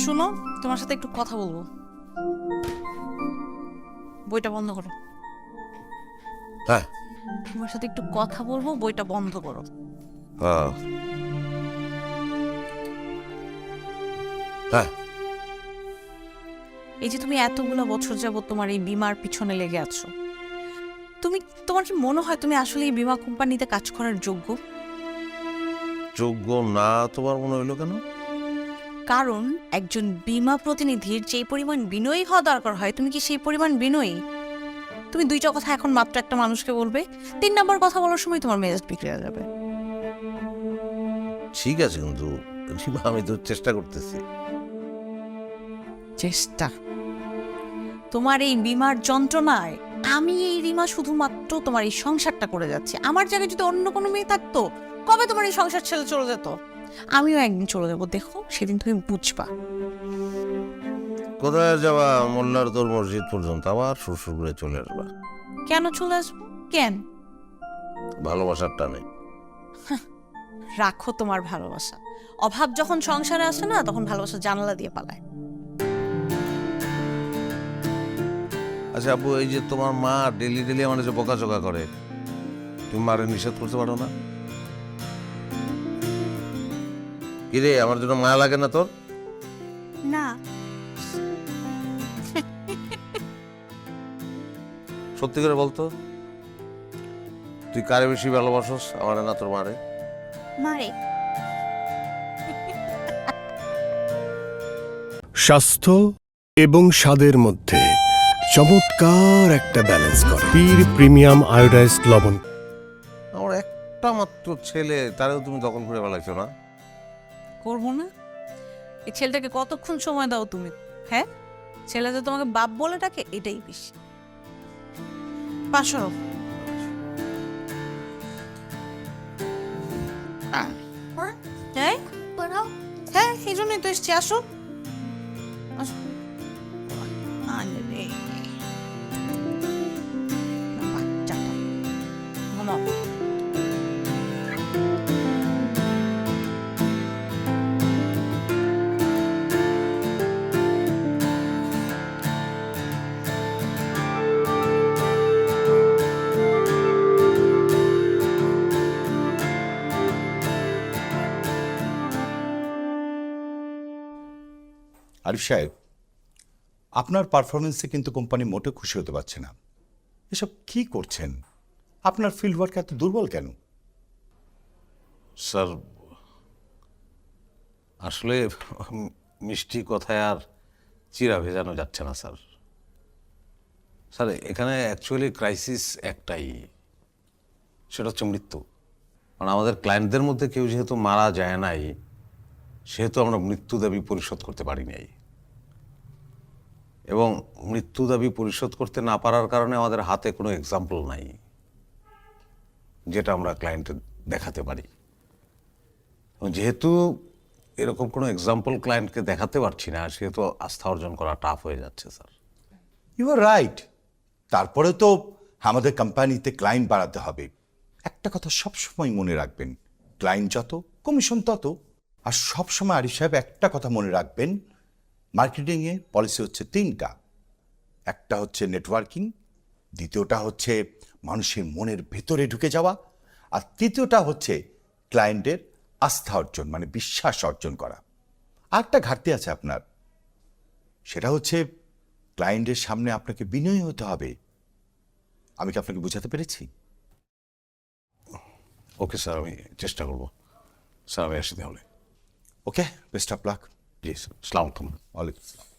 শুনো, তোমার সাথে একটু কথা বলবো। বইটা বন্ধ করো। হ্যাঁ তোমার সাথে একটু কথা বলবো, বইটা বন্ধ করো। হ্যাঁ হ্যাঁ এই যে তুমি এতগুলো বছর যাবত তোমার এই বীমার পিছনে লেগে আছো, তোমার কি মনে হয় তুমি আসলে এই বীমা কোম্পানিতে কাজ করার যোগ্য? যোগ্য না তোমার মনে হইলো কেন? কারণ একজন বীমা প্রতিনিধির যে পরিমাণ বিনয়ী হওয়া দরকার হয়, তুমি কি সেই পরিমাণ বিনয়ী? তুমি দুইটা কথা এখন মাত্র একটা মানুষকে বলবে, 3 নাম্বার কথা বলার সময় তোমার মেজাজ বিগড়ে যাবে। ঠিক আছে, কিন্তু আমি তো চেষ্টা করতেছি। চেষ্টা? তোমার এই বীমার যন্ত্রণায় আমি এই রিমা শুধুমাত্র তোমার এই সংসারটা করে যাচ্ছি। আমার জায়গায় যদি অন্য কোনো মেয়ে থাকতো, কবে তোমার এই সংসার ছেড়ে চলে যেত। আমিও একদিন চলে যাবো, দেখো সেদিন তুমি বুঝবা। কোথায় যাবা? মোল্লার তোর মসজিদ পর্যন্ত, আবার শ্বশুর করে চলে আসবা। কেন চলে আসবো? কেন? ভালোবাসার টানে। রাখো তোমার ভালোবাসা। অভাব যখন সংসারে আসে না, তখন ভালোবাসা জানালা দিয়ে পালায়। আচ্ছা আব্বু, এই যে তোমার মা ডেলি ডেলি আমার যে বকাঝকা করে, তুমি মারে নিষেধ করতে পারো না? কিরে, আমার জন্য মায়া লাগে না তোর? না। সত্যি করে বলতো, তুই কারে বেশি ভালোবাসস, আমার না তোর মারে? মারে। স্বাস্থ্য এবং স্বাদের মধ্যে চমৎকার একটা ব্যালেন্স করে পীর প্রিমিয়াম আয়োডাইজড লবণ। আমার একটা মাত্র ছেলে, তারেও তুমি দখল করে ফেলাইছো না? করবো না? এই ছেলেটাকে কতক্ষণ সময় দাও তুমি? হ্যাঁ, ছেলে যে তোমাকে বাপ বলে ডাকে, এটাই বেশি। পাশো। হ্যাঁ হ্যাঁ, এই জন্যই তো এসছি। আসো আসো। আরে বাচ্চাটা ঘুমাও। আরিফ সাহেব, আপনার পারফরমেন্সে কিন্তু কোম্পানি মোটে খুশি হতে পারছে না। এসব কি করছেন? আপনার ফিল্ড ওয়ার্ক এত দুর্বল কেন? স্যার, আসলে মিষ্টি কথায় আর চিরা ভেজানো যাচ্ছে না স্যার। স্যার, এখানে অ্যাকচুয়ালি ক্রাইসিস একটাই, সেটা হচ্ছে মৃত্যু। কারণ আমাদের ক্লায়েন্টদের মধ্যে কেউ যেহেতু মারা যায় নাই, সেহেতু আমরা মৃত্যু দাবি পরিশোধ করতে পারি নাই, এবং মৃত্যু দাবি পরিশোধ করতে না পারার কারণে আমাদের হাতে কোনো এক্সাম্পল নাই যেটা আমরা ক্লায়েন্টের দেখাতে পারি। এবং যেহেতু এরকম কোনো এক্সাম্পল ক্লায়েন্টকে দেখাতে পারছি না, সেহেতু আস্থা অর্জন করা টাফ হয়ে যাচ্ছে স্যার। You R right. তারপরে তো আমাদের কোম্পানিতে ক্লায়েন্ট বাড়াতে হবে। একটা কথা সবসময় মনে রাখবেন, ক্লায়েন্ট যত কমিশন তত। আর সবসময় আরিফ সাহেব একটা কথা মনে রাখবেন, মার্কেটিংয়ে পলিসি হচ্ছে 3টা। একটা হচ্ছে নেটওয়ার্কিং, দ্বিতীয়টা হচ্ছে মানুষের মনের ভেতরে ঢুকে যাওয়া, আর তৃতীয়টা হচ্ছে ক্লায়েন্টের আস্থা অর্জন, মানে বিশ্বাস অর্জন করা। আর একটা ঘাটতি আছে আপনার, সেটা হচ্ছে ক্লায়েন্টের সামনে আপনাকে বিনয়ী হতে হবে। আমি কি আপনাকে বোঝাতে পেরেছি? ওকে স্যার, আমি চেষ্টা করব। স্যার, আমি আসি তাহলে। Okay, best of luck. জি স্যার, আসসালামু আলাইকুম। ওয়ালাইকুম আসসালাম।